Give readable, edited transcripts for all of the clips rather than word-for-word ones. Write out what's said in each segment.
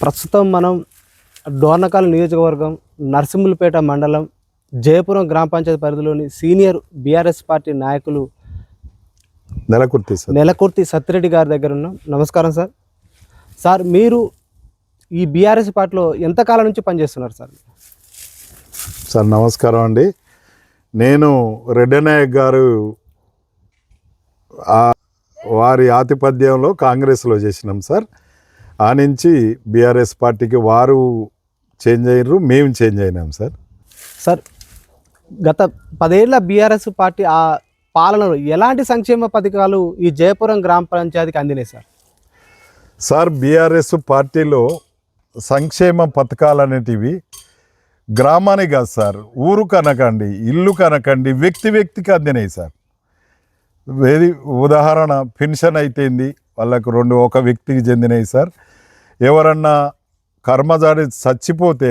ప్రస్తుతం మనం డోర్నకల్ నియోజకవర్గం నర్సింహులపేట మండలం జయపురం గ్రామ పంచాయతీ పరిధిలోని సీనియర్ బీఆర్ఎస్ పార్టీ నాయకులు నెలకుర్తి సత్తిరెడ్డి గారి దగ్గర ఉన్నాం. నమస్కారం సార్. సార్, మీరు ఈ బీఆర్ఎస్ పార్టీలో ఎంతకాలం నుంచి పనిచేస్తున్నారు సార్? సార్ నమస్కారం అండి. నేను రెడ్డి నాయక్ గారు వారి ఆతిపత్యంలో కాంగ్రెస్లో చేసినాం సార్. ఆ నుంచి బీఆర్ఎస్ పార్టీకి వారు చేంజ్ అయ్యారు, మేము చేంజ్ అయినాం సార్. సార్, గత 10 ఏళ్ల బీఆర్ఎస్ పార్టీ ఆ పాలనలో ఎలాంటి సంక్షేమ పథకాలు ఈ జయపురం గ్రామ పంచాయతీకి అందినాయి సార్? సార్, బీఆర్ఎస్ పార్టీలో సంక్షేమ పథకాలు అనేటివి గ్రామానికి కాదు సార్, ఊరు కనకండి, ఇల్లు కనకండి, వ్యక్తికి అందినాయి సార్. ఉదాహరణ పెన్షన్ అయితేంది వాళ్ళకు ఒక వ్యక్తికి చెందినాయి సార్. ఎవరన్నా కర్మజాడి చచ్చిపోతే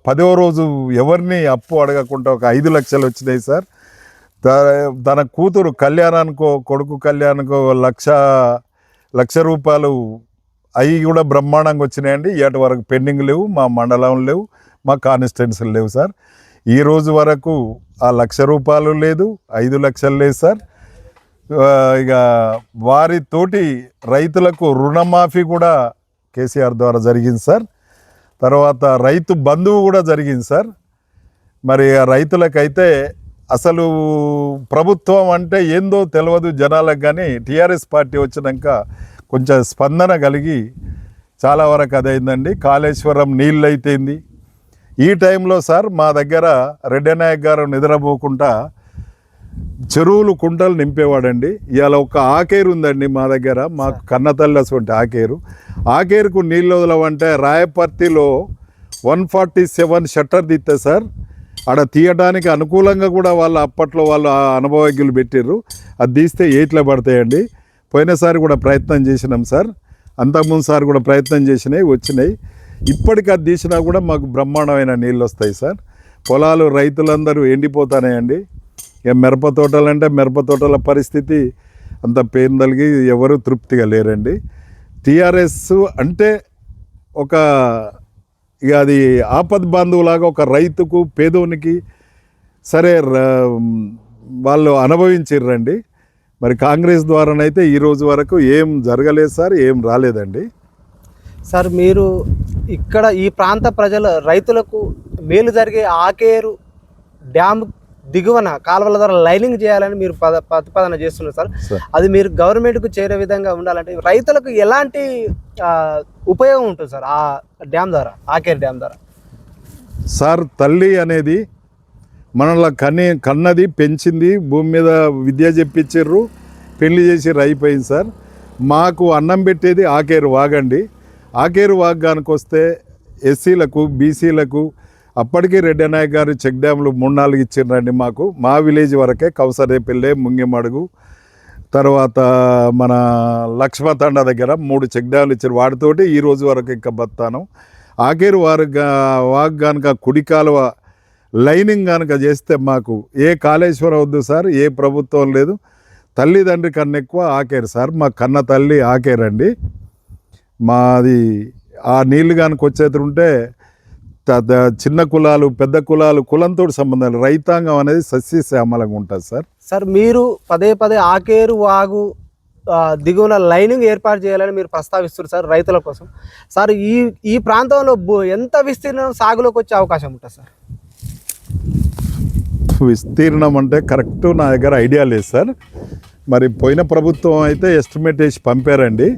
10వ రోజు ఎవరిని అప్పు అడగకుండా ఒక 5 లక్షలు వచ్చినాయి సార్. తన కూతురు కళ్యాణానికో కొడుకు కళ్యాణానికో లక్ష రూపాయలు అవి కూడా బ్రహ్మాండంగా వచ్చినాయండి. ఇవాటి వరకు పెండింగ్ లేవు, మా మండలం లేవు, మా కాన్స్టిట్యున్సీలు లేవు సార్. ఈ రోజు వరకు ఆ 1,00,000 రూపాయలు లేదు, 5 లక్షలు లేదు సార్. ఇక వారితోటి రైతులకు రుణమాఫీ కూడా కేసీఆర్ ద్వారా జరిగింది సార్. తర్వాత రైతు బంధువు కూడా జరిగింది సార్. మరి ఆ రైతులకైతే అసలు ప్రభుత్వం అంటే ఏందో తెలియదు జనాలకు, కానీ టీఆర్ఎస్ పార్టీ వచ్చినాక కొంచెం స్పందన కలిగి చాలా వరకు అదైందండి. కాళేశ్వరం నీళ్ళు అయితేంది. ఈ టైంలో సార్ మా దగ్గర రెడ్డి నాయక్ గారు నిద్రపోకుండా చెరువులు కుంటలు నింపేవాడండి. ఇవాళ ఒక ఆకేరు ఉందండి మా దగ్గర, మాకు కన్నతల్లి అటువంటి ఆకేరుకు నీళ్ళు వదలవంటే రాయపర్తిలో 147 షట్టర్ తీస్తే సార్, ఆడ తీయడానికి అనుకూలంగా కూడా వాళ్ళు అప్పట్లో వాళ్ళు అనుభవజ్ఞులు పెట్టిర్రు. అది తీస్తే 8 పడతాయండి. పోయినసారి కూడా ప్రయత్నం చేసినాం సార్, అంతకుముందు సార్ కూడా ప్రయత్నం వచ్చినాయి. ఇప్పటికి అది తీసినా కూడా మాకు బ్రహ్మాండమైన నీళ్ళు వస్తాయి సార్. పొలాలు రైతులందరూ ఎండిపోతానాయండి. ఇక మిరప తోటల పరిస్థితి అంత పేరుదలిగి ఎవరు తృప్తిగా లేరండి. టీఆర్ఎస్ అంటే ఇక అది ఆపద్ బాంధవులాగా ఒక రైతుకు పేదోనికి సరే వాళ్ళు అనుభవించిర్రండి. మరి కాంగ్రెస్ ద్వారానైతే ఈ రోజు వరకు ఏం జరగలేదు సార్, ఏం రాలేదండి. సార్, మీరు ఇక్కడ ఈ ప్రాంత ప్రజల రైతులకు మేలు జరిగే ఆకేరు డ్యామ్ దిగువన కాలువల ద్వారా లైనింగ్ చేయాలని మీరు ప్రతిపాదన చేస్తున్నారు సార్. అది మీరు గవర్నమెంట్కు చేరే విధంగా ఉండాలంటే రైతులకు ఎలాంటి ఉపయోగం ఉంటుంది సార్ ఆ డ్యామ్ ద్వారా, ఆకేరు డ్యామ్ ద్వారా? సార్, తల్లి అనేది మనల్ని కన్నది, పెంచింది, భూమి మీద విద్య చెప్పించారు, పెళ్లి చేసి అయిపోయింది సార్. మాకు అన్నం పెట్టేది ఆకేరు వాగండి. ఆకేరు వాగ్గానికి వస్తే ఎస్సీలకు, బీసీలకు అప్పటికీ రెడ్డి నాయక్ గారు చెక్ డ్యాములు 3-4 ఇచ్చిండ్రండి మాకు. మా విలేజ్ వరకే కౌసరేపల్లె, ముంగిమడుగు, తర్వాత మన లక్ష్మతండ దగ్గర 3 చెక్ డ్యాములు ఇచ్చారు. వాటితోటి ఈ రోజు వరకు ఇంకా బతాను. ఆకేరు వాగ్ కనుక కుడి కాలువ లైనింగ్ కనుక చేస్తే మాకు ఏ కాళేశ్వరం వద్దు సార్, ఏ ప్రభుత్వం లేదు. తల్లిదండ్రి కన్నా ఎక్కువ ఆకేరు సార్. మా కన్న తల్లి ఆకేరండి. మాది ఆ నీళ్లు కనుక వచ్చేటుంటే చిన్న కులాలు, పెద్ద కులాలు, కులంతో సంబంధం లేదు. రైతాంగం అనేది సస్యశ్యామలంగా ఉంటుంది సార్. సార్, మీరు పదే ఆకేరు వాగు దిగువన లైనింగ్ ఏర్పాటు చేయాలని మీరు ప్రస్తావిస్తున్నారు సార్ రైతుల కోసం. సార్, ఈ ప్రాంతంలో ఎంత విస్తీర్ణం సాగులోకి వచ్చే అవకాశం ఉంటుంది సార్? విస్తీర్ణం అంటే కరెక్ట్ నా దగ్గర ఐడియా లేదు సార్. మరి పోయిన ప్రభుత్వం అయితే ఎస్టిమేట్ వేసి పంపారండి.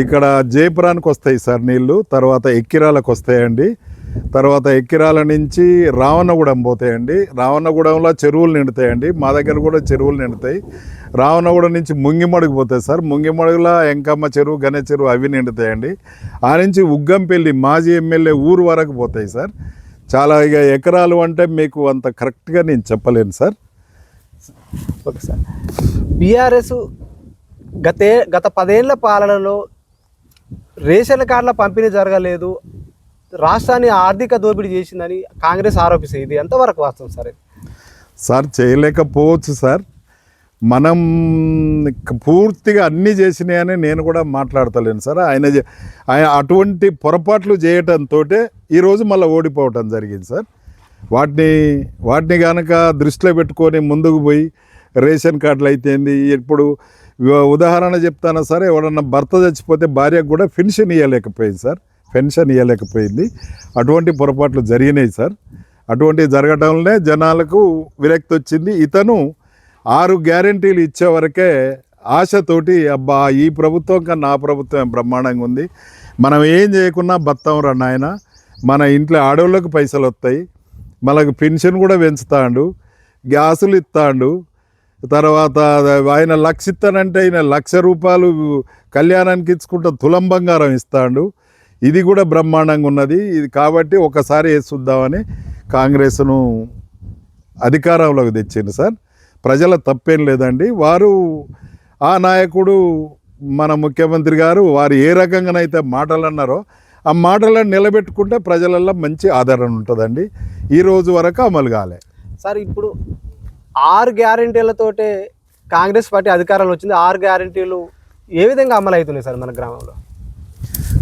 ఇక్కడ జయపురానికి వస్తాయి సార్ నీళ్ళు, తర్వాత ఎక్కిరాలకు వస్తాయండి, తర్వాత ఎక్కిరాల నుంచి రావణగూడెం పోతాయండి. రావణగూడెంలో చెరువులు నిండుతాయండి, మా దగ్గర కూడా చెరువులు నిండుతాయి. రావణగూడెం నుంచి ముంగిమడుగు పోతాయి సార్. ముంగిమడుగులో ఎంకమ్మ చెరువు, గణేష్ చెరువు అవి నిండుతాయండి. ఆ నుంచి ఉగ్గంపల్లి మాజీ ఎమ్మెల్యే ఊరు వరకు పోతాయి సార్. చాలా ఇక ఎకరాలు అంటే మీకు అంత కరెక్ట్గా నేను చెప్పలేను సార్. Okay sir. బీఆర్ఎస్ గత 10 ఏళ్ల పాలనలో రేషన్ కార్డుల పంపిణీ జరగలేదు, రాష్ట్రాన్ని ఆర్థిక దోపిడీ చేసిందని కాంగ్రెస్ ఆరోపిస్తుంది. ఇది ఎంతవరకు వాస్తవం సార్? సార్, చేయలేకపోవచ్చు సార్. మనం పూర్తిగా అన్నీ చేసినాయని నేను కూడా మాట్లాడతలేను సార్. ఆయన అటువంటి పొరపాట్లు చేయటంతో ఈరోజు మళ్ళీ ఓడిపోవటం జరిగింది సార్. వాటిని కనుక దృష్టిలో పెట్టుకొని ముందుకు పోయి రేషన్ కార్డులు అయితేంది, ఇప్పుడు ఉదాహరణ చెప్తాను సార్, ఎవరన్నా భర్త చచ్చిపోతే భార్యకు కూడా పెన్షన్ ఇవ్వలేకపోయింది. అటువంటి పొరపాట్లు జరిగినాయి సార్. అటువంటి జరగటంలోనే జనాలకు విరక్తి వచ్చింది. ఇతను 6 గ్యారెంటీలు ఇచ్చే వరకే ఆశతోటి అబ్బా ఈ ప్రభుత్వం కన్నా ఆ ప్రభుత్వం బ్రహ్మాండంగా ఉంది, మనం ఏం చేయకున్నా బత్తం రా నాయన, మన ఇంట్లో ఆడవాళ్ళకు పైసలు వస్తాయి, మనకు పెన్షన్ కూడా పెంచుతాడు, గ్యాసులు ఇస్తాడు, తర్వాత ఆయన 1,00,000 ఇస్తానంటే ఆయన 1,00,000 రూపాయలు కళ్యాణానికి ఇచ్చుకుంటూ తులం బంగారం ఇస్తాడు. ఇది కూడా బ్రహ్మాండంగా ఉన్నది. ఇది కాబట్టి ఒకసారి వేసుద్దామని కాంగ్రెస్ను అధికారంలోకి తెచ్చింది సార్. ప్రజల తప్పేం లేదండి. వారు ఆ నాయకుడు మన ముఖ్యమంత్రి గారు వారు ఏ రకంగానైతే మాటలు అన్నారో ఆ మాటలను నిలబెట్టుకుంటే ప్రజలలో మంచి ఆదరణ ఉంటుందండి. ఈ రోజు వరకు అమలు కాలే సార్. ఇప్పుడు 6 గ్యారెంటీలతోటే కాంగ్రెస్ పార్టీ అధికారంలో వచ్చింది. 6 గ్యారెంటీలు ఏ విధంగా అమలు అవుతున్నాయి సార్ మన గ్రామంలో?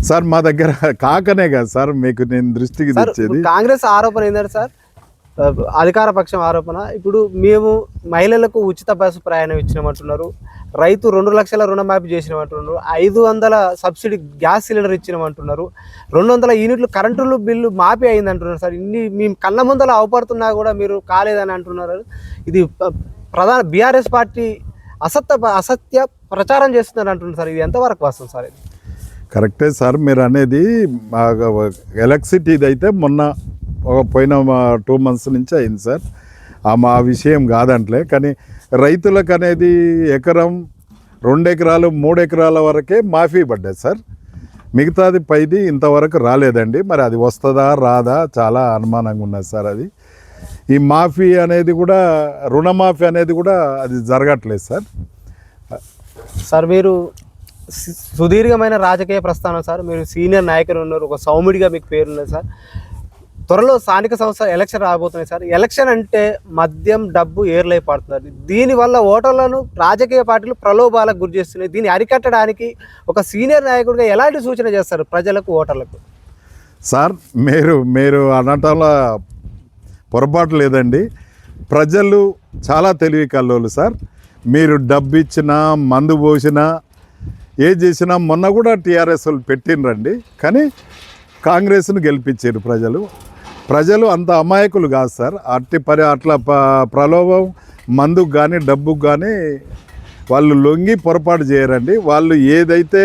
సార్ మా దగ్గర కాకనే కాదు సార్, మీకు నేను దృష్టికి తెచ్చేది కాంగ్రెస్ ఆరోపణ ఏంటంటే సార్, అధికార పక్షం ఆరోపణ, ఇప్పుడు మేము మహిళలకు ఉచిత బస్సు ప్రయాణం ఇచ్చినామంటున్నారు, రైతు 2 లక్షల రుణమాఫీ చేసినామంటున్నారు, 500 సబ్సిడీ గ్యాస్ సిలిండర్ ఇచ్చినామంటున్నారు, 200 యూనిట్లు కరెంటు బిల్లు మాఫీ అయింది అంటున్నారు సార్. ఇన్ని మేము కళ్ళ ముందర అవపడుతున్నా కూడా మీరు కాలేదని అంటున్నారు. ఇది ప్రధాన బీఆర్ఎస్ పార్టీ అసత్య ప్రచారం చేస్తున్నారు అంటున్నారు సార్. ఇది ఎంతవరకు వస్తుంది సార్? ఇది కరెక్టే సార్ మీరు అనేది. ఎలక్ట్రిసిటీది అయితే మొన్న పోయిన 2 months నుంచి అయింది సార్. మా విషయం కాదంటలే, కానీ రైతులకు అనేది ఎకరం 2 ఎకరాలు 3 ఎకరాల వరకే మాఫీ పడ్డది సార్. మిగతాది పైది ఇంతవరకు రాలేదండి. మరి అది వస్తుందా రాదా చాలా అనుమానంగా ఉన్నది సార్. అది ఈ మాఫీ అనేది కూడా, రుణమాఫీ అనేది కూడా అది జరగట్లేదు సార్. సార్ మీరు సుదీర్ఘమైన రాజకీయ ప్రస్థానం సార్, మీరు సీనియర్ నాయకులు ఉన్నారు, ఒక సౌమ్యుడిగా మీకు పేరున్నది సార్. త్వరలో స్థానిక సంస్థ ఎలక్షన్ రాబోతున్నాయి సార్. ఎలక్షన్ అంటే మద్యం డబ్బు ఏర్లై పడుతున్నారు. దీనివల్ల ఓటర్లను రాజకీయ పార్టీలు ప్రలోభాలకు గురి చేస్తున్నాయి. దీన్ని అరికట్టడానికి ఒక సీనియర్ నాయకుడిగా ఎలాంటి సూచన చేస్తారు ప్రజలకు, ఓటర్లకు? సార్ మీరు అనటంలో పొరపాటు లేదండి. ప్రజలు చాలా తెలివి కల్లోలు సార్. మీరు డబ్బు ఇచ్చినా మందు పోసినా ఏది చేసినా, మొన్న కూడా టీఆర్ఎస్ వాళ్ళు పెట్టినరండి, కానీ కాంగ్రెస్ను గెలిపించారు ప్రజలు అంత అమాయకులు కాదు సార్. అట్లా ప్రలోభం మందుకు కానీ డబ్బుకు కానీ వాళ్ళు లొంగి పొరపాటు చేయరండి. వాళ్ళు ఏదైతే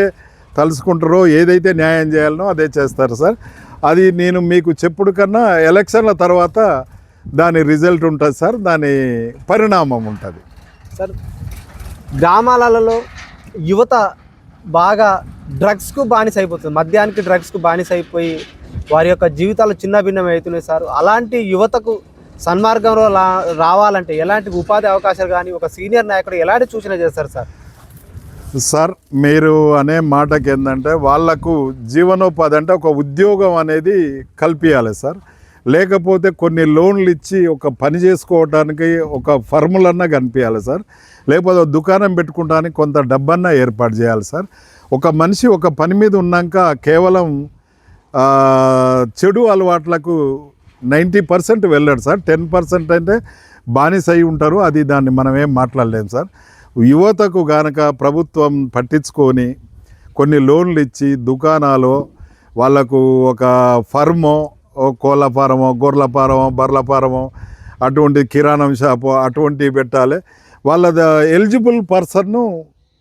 తలుసుకుంటారో, ఏదైతే న్యాయం చేయాలనో అదే చేస్తారు సార్. అది నేను మీకు చెప్పుడు కన్నా ఎలక్షన్ల తర్వాత దాని రిజల్ట్ ఉంటుంది సార్, దాని పరిణామం ఉంటుంది సార్. గ్రామాలలో యువత బాగా డ్రగ్స్కు బానిస అయిపోతుంది, మద్యానికి డ్రగ్స్కు బానిస అయిపోయి వారి యొక్క జీవితాలు చిన్న భిన్నం అవుతున్నాయి సార్. అలాంటి యువతకు సన్మార్గంలో రావాలంటే ఎలాంటి ఉపాధి అవకాశాలు కానీ ఒక సీనియర్ నాయకుడు ఎలాంటి సూచన చేస్తారు సార్? సార్ మీరు అనే మాటకి ఏంటంటే వాళ్లకు జీవనోపాధి అంటే ఒక ఉద్యోగం అనేది కల్పించాలి సార్. లేకపోతే కొన్ని లోన్లు ఇచ్చి ఒక పని చేసుకోవడానికి ఒక ఫర్ములన్నా కనిపించాలి సార్. లేకపోతే దుకాణం పెట్టుకోవడానికి కొంత డబ్బన్నా ఏర్పాటు చేయాలి సార్. ఒక మనిషి ఒక పని మీద ఉన్నాక కేవలం చెడు అలవాట్లకు 90% వెళ్ళాడు సార్. 10% అంటే బానిస అయి ఉంటారు. అది దాన్ని మనం ఏం మాట్లాడలేము సార్. యువతకు గనక ప్రభుత్వం పట్టించుకొని కొన్ని లోన్లు ఇచ్చి దుకాణాలు వాళ్ళకు ఒక ఫర్మో, కోళ్ళ ఫారమో, గొర్రెల ఫారమో, బర్రెల ఫారమో, అటువంటి కిరాణం షాపు అటువంటివి పెట్టాలి. వాళ్ళ ఎలిజిబుల్ పర్సన్ను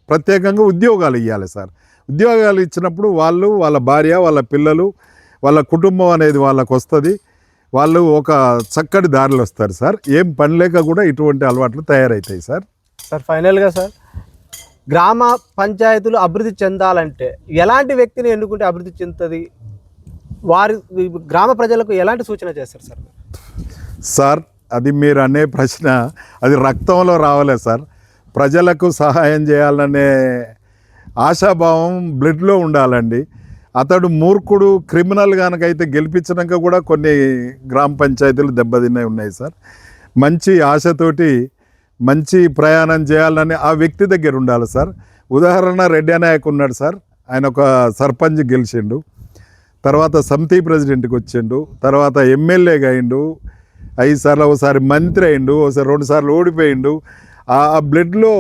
ప్రత్యేకంగా ఉద్యోగాలు ఇవ్వాలి సార్. ఉద్యోగాలు ఇచ్చినప్పుడు వాళ్ళు, వాళ్ళ భార్య, వాళ్ళ పిల్లలు, వాళ్ళ కుటుంబం అనేది వాళ్ళకు వస్తుంది. వాళ్ళు ఒక చక్కటి దారిలో వస్తారు సార్. ఏం పని లేక కూడా ఇటువంటి అలవాట్లు తయారవుతాయి సార్. ఫైనల్గా సార్, గ్రామ పంచాయతీలు అభివృద్ధి చెందాలంటే ఎలాంటి వ్యక్తిని ఎన్నుకుంటే అభివృద్ధి చెందుతుంది? వారి గ్రామ ప్రజలకు ఎలాంటి సూచన చేస్తారు సార్? సార్ అది మీరు అనే ప్రశ్న అది రక్తంలో రావాలే సార్. ప్రజలకు సహాయం చేయాలనే ఆశాభావం బ్లడ్లో ఉండాలండి. అతడు మూర్ఖుడు, క్రిమినల్ కనుకైతే గెలిపించినాక కూడా కొన్ని గ్రామ పంచాయతీలు దెబ్బతిన్నాయి ఉన్నాయి సార్. మంచి ఆశతోటి మంచి ప్రయాణం చేయాలని ఆ వ్యక్తి దగ్గర ఉండాలి సార్. ఉదాహరణ రెడ్డి నాయక్ ఉన్నాడు సార్, ఆయన ఒక సర్పంచ్ గెలిచిండు, తర్వాత సమితి ప్రెసిడెంట్కి వచ్చిండు, తర్వాత ఎమ్మెల్యేగా అయిండు, 5 సార్లు ఒకసారి మంత్రి అయిండు, ఒకసారి 2 సార్లు ఓడిపోయిండు. ఆ బ్లడ్లో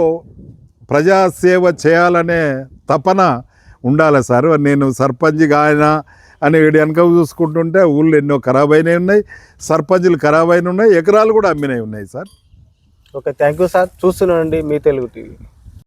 ప్రజాసేవ చేయాలనే తపన ఉండాలి సార్. నేను సర్పంచ్గా ఆయన అని వీడి వెనక చూసుకుంటుంటే ఊళ్ళో ఎన్నో ఖరాబ్ అయినవి ఉన్నాయి, సర్పంచ్లు ఖరాబ్ అయిన ఉన్నాయి, ఎకరాలు కూడా అమ్మినవి ఉన్నాయి sir. Okay, thank you sir. చూస్తున్నానండి మీ తెలుగు టీవీ.